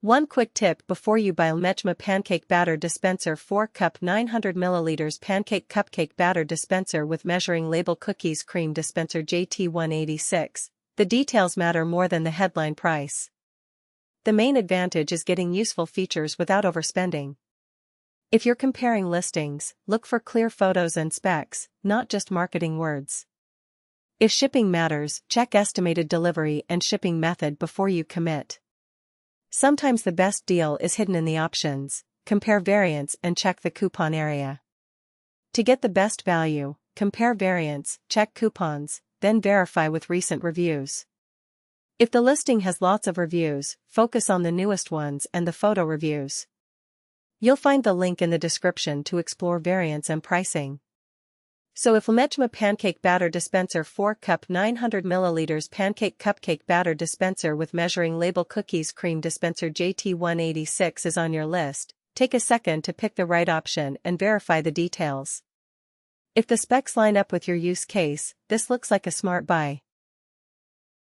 One quick tip before you buy LMETJMA Pancake Batter Dispenser 4 Cup 900 ml Pancake Cupcake Batter Dispenser with Measuring Label Cookies Cream Dispenser JT186. The details matter more than the headline price. The main advantage is getting useful features without overspending. If you're comparing listings, look for clear photos and specs, not just marketing words. If shipping matters, check estimated delivery and shipping method before you commit. Sometimes the best deal is hidden in the options. Compare variants and check the coupon area. To get the best value, compare variants, check coupons, then verify with recent reviews. If the listing has lots of reviews, focus on the newest ones and the photo reviews. You'll find the link in the description to explore variants and pricing. So if LMETJMA Pancake Batter Dispenser 4 Cup 900 ml Pancake Cupcake Batter Dispenser with Measuring Label Cookies Cream Dispenser JT186 is on your list, take a second to pick the right option and verify the details. If the specs line up with your use case, this looks like a smart buy.